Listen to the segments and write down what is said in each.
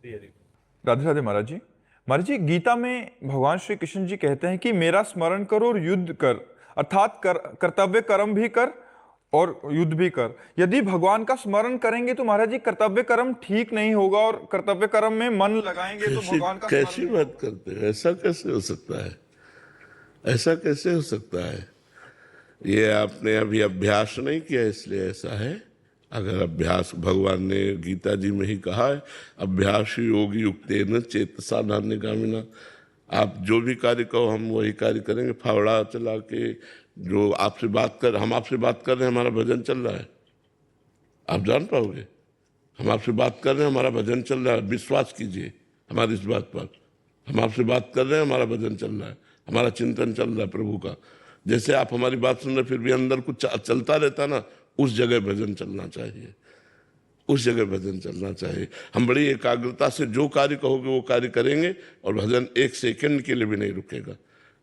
राधे राधे महाराज जी। महाराज जी, गीता में भगवान श्री कृष्ण जी कहते हैं कि मेरा स्मरण कर और युद्ध कर, अर्थात कर्तव्य कर्म भी कर और युद्ध भी कर। यदि भगवान का स्मरण करेंगे तो महाराज जी कर्तव्य कर्म ठीक नहीं होगा, और कर्तव्य कर्म में मन लगाएंगे तो कैसी भगवान का स्मरण कैसी नहीं बात होगा। करते हैं? ऐसा कैसे हो सकता है? ऐसा कैसे हो सकता है? ये आपने अभी अभ्यास नहीं किया इसलिए ऐसा है। अगर अभ्यास, भगवान ने गीता जी में ही कहा है, अभ्यास योग युक्तेन चेतसा नान्यगामिना। आप जो भी कार्य कहो हम वही कार्य करेंगे। फावड़ा चला के जो आपसे बात कर, हम आपसे बात कर रहे हैं, हमारा भजन चल रहा है, आप जान पाओगे? हम आपसे बात कर रहे हैं, हमारा भजन चल रहा है, विश्वास कीजिए हमारी इस बात पर। हम आपसे बात कर रहे हैं, हमारा भजन चल रहा है, हमारा चिंतन चल रहा है प्रभु का। जैसे आप हमारी बात सुन रहे फिर भी अंदर कुछ चलता रहता ना, उस जगह भजन चलना चाहिए, उस जगह भजन चलना चाहिए। हम बड़ी एकाग्रता से जो कार्य कहोगे वो कार्य करेंगे, और भजन एक सेकंड के लिए भी नहीं रुकेगा।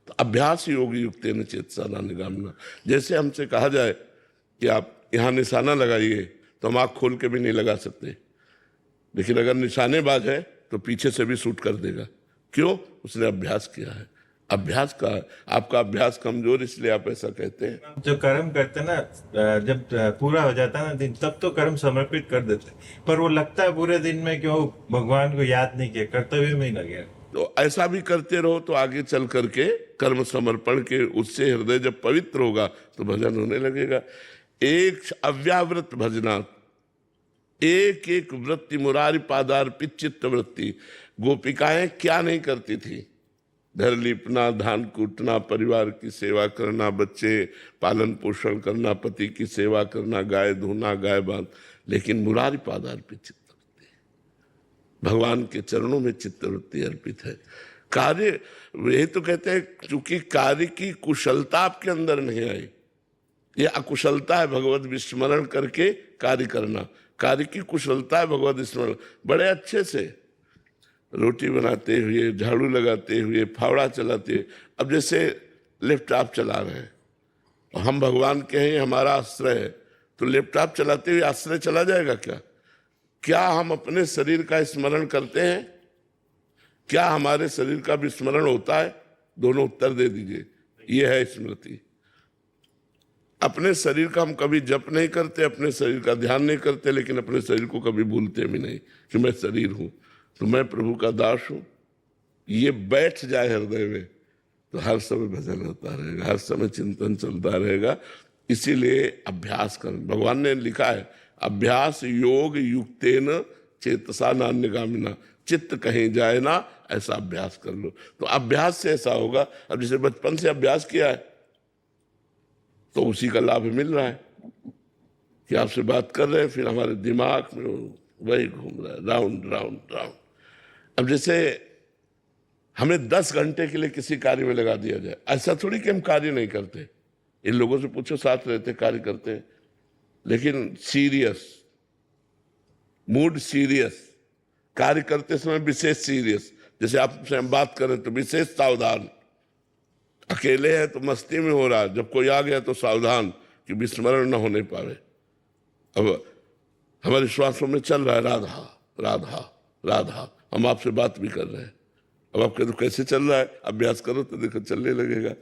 तो अभ्यास योग युक्तेन चेतसा नान्यगामिना। जैसे हमसे कहा जाए कि आप यहाँ निशाना लगाइए, तो हम आँख खोल के भी नहीं लगा सकते, लेकिन अगर निशानेबाज है तो पीछे से भी शूट कर देगा। क्यों? उसने अभ्यास किया है। अभ्यास का, आपका अभ्यास कमजोर इसलिए आप ऐसा कहते हैं। जो कर्म करते ना, जब पूरा हो जाता है ना दिन, तब तो कर्म समर्पित कर देते, पर वो लगता है पूरे दिन में कि वो भगवान को याद नहीं किया, कर्तव्य में ही लगे। तो ऐसा भी करते रहो तो आगे चल करके कर्म समर्पण के उससे हृदय जब पवित्र होगा तो भजन होने लगेगा। एक अव्यावृत भजना, एक एक वृत्ति मुरारी पादार्पित चित्त वृत्ति। गोपिकाएं क्या नहीं करती थी? घर लिपना, धान कूटना, परिवार की सेवा करना, बच्चे पालन पोषण करना, पति की सेवा करना, गाय धोना, गाय बांध, लेकिन मुरारी पादार्पित चित्तवृत्ति, भगवान के चरणों में चित्तवृत्ति अर्पित है। कार्य, यही तो कहते हैं, चूंकि कार्य की कुशलता आपके अंदर नहीं आई, ये अकुशलता है भगवत विस्मरण करके कार्य करना। कार्य की कुशलता है भगवत स्मरण। बड़े अच्छे से रोटी बनाते हुए, झाड़ू लगाते हुए, फावड़ा चलाते हुए, अब जैसे लैपटॉप चला रहे हैं और हम भगवान के हैं, हमारा आश्रय है, तो लैपटॉप चलाते हुए आश्रय चला जाएगा क्या? क्या हम अपने शरीर का स्मरण करते हैं? क्या हमारे शरीर का विस्मरण होता है? दोनों उत्तर दे दीजिए। ये है स्मृति। अपने शरीर का हम कभी जप नहीं करते, अपने शरीर का ध्यान नहीं करते, लेकिन अपने शरीर को कभी भूलते भी नहीं कि मैं शरीर हूं, तो मैं प्रभु का दास हूं। ये बैठ जाए हृदय में तो हर समय भजन होता रहेगा, हर समय चिंतन चलता रहेगा। इसीलिए अभ्यास कर, भगवान ने लिखा है, अभ्यास योग युक्तेन चेतसा नान्यगामिना। चित्त कहीं जाए ना, ऐसा अभ्यास कर लो। तो अभ्यास से ऐसा होगा। अब जैसे बचपन से अभ्यास किया है तो उसी का लाभ मिल रहा है कि आपसे बात कर रहे हैं, फिर हमारे दिमाग में वही घूम रहा है, राउंड राउंड राउंड। अब जैसे हमें 10 घंटे के लिए किसी कार्य में लगा दिया जाए, ऐसा थोड़ी कि हम कार्य नहीं करते। इन लोगों से पूछो, साथ रहते, कार्य करते हैं, लेकिन सीरियस, मूड सीरियस, कार्य करते समय विशेष सीरियस। जैसे आपसे हम बात करें तो विशेष सावधान। अकेले हैं तो मस्ती में हो रहा है, जब कोई आ गया तो सावधान कि विस्मरण न होने पावे। अब हमारे श्वासों में चल रहा है राधा राधा राधा, हम आपसे बात भी कर रहे हैं। अब आप कहते कैसे चल रहा है? अभ्यास करो तो देखो चलने लगेगा।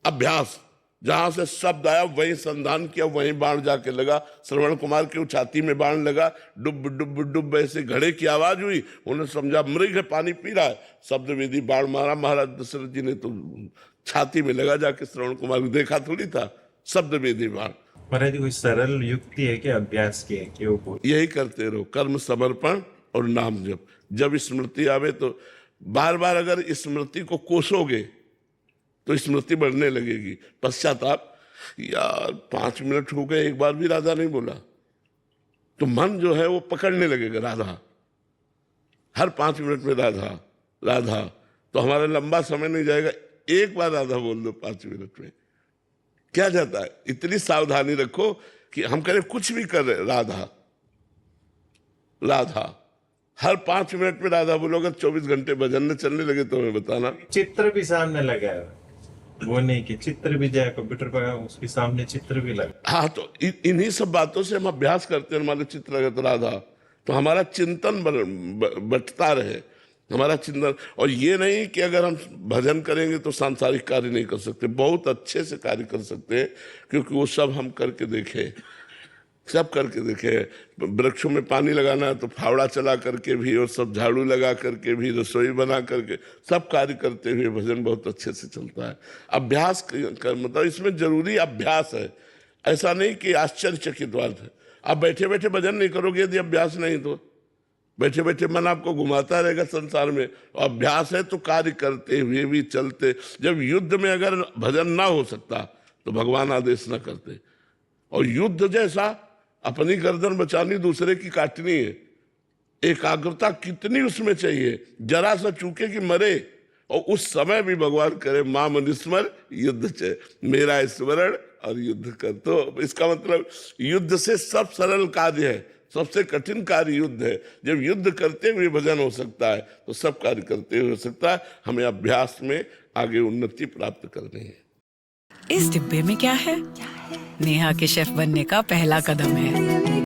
अभ्यास, जहां से शब्द आया वहीं संधान किया, वहीं बाण जाके लगा। श्रवण कुमार की छाती में बाण लगा, डुब डुब डुब ऐसे घड़े की आवाज हुई, उन्होंने समझा मृग है, पानी पी रहा है। शब्द विधि बाण मारा। महाराज दशरथ जी ने तो छाती में लगा जाके, श्रवण कुमार को देखा थोड़ी था। शब्द विधि बाण। महाराज कोई सरल युक्ति है कि अभ्यास की है कि वो यही करते रहो, कर्म समर्पण और नाम जप। जब स्मृति आवे तो बार बार अगर स्मृति को कोसोगे तो स्मृति बढ़ने लगेगी। पश्चाताप, यार 5 मिनट हो गए, एक बार भी राधा नहीं बोला, तो मन जो है वो पकड़ने लगेगा राधा। हर 5 मिनट में राधा राधा, तो हमारा लंबा समय नहीं जाएगा। एक बार राधा बोल दो 5 मिनट में, क्या जाता है? इतनी सावधानी रखो कि हम करें कुछ भी कर रहे, राधा राधा। हर 5 मिनट में राधा बोलोगे, 24 घंटे भजन में चलने लगे तो हमें बताना। चित्र भी सामने लगा है, वो नहीं कि चित्र भी जाए कंप्यूटर पर, उसके सामने चित्र भी लगा। हाँ, तो इन्हीं सब बातों से हम अभ्यास करते हैं। हमारे चित्र लगे तो राधा, तो हमारा चिंतन बटता रहे, हमारा चिंतन। और ये नहीं कि अगर हम भजन करेंगे तो सांसारिक कार्य नहीं कर सकते, बहुत अच्छे से कार्य कर सकते हैं, क्योंकि वो सब हम करके देखे, सब करके देखे। वृक्षों में पानी लगाना है तो फावड़ा चला करके भी, और सब झाड़ू लगा करके भी, रसोई बना करके, सब कार्य करते हुए भजन बहुत अच्छे से चलता है। अभ्यास कर मतलब इसमें जरूरी अभ्यास है, ऐसा नहीं कि आश्चर्यचकित बात है। आप बैठे बैठे भजन नहीं करोगे यदि अभ्यास नहीं, तो बैठे बैठे मन आपको घुमाता रहेगा संसार में। अभ्यास है तो कार्य करते हुए भी चलते। जब युद्ध में अगर भजन ना हो सकता तो भगवान आदेश ना करते। और युद्ध जैसा अपनी गर्दन बचानी, दूसरे की काटनी है, एकाग्रता कितनी उसमें चाहिए, जरा सा चूके कि मरे। और उस समय भी भगवान करे माम निस्मर युद्ध च, मेरा स्मरण और युद्ध कर। तो इसका मतलब युद्ध से सब सरल कार्य है, सबसे कठिन कार्य युद्ध है। जब युद्ध करते हुए भजन हो सकता है तो सब कार्य करते हुए हो सकता है। हमें अभ्यास में आगे उन्नति प्राप्त करनी है। इस डिब्बे में क्या है? नेहा के शेफ बनने का पहला कदम है।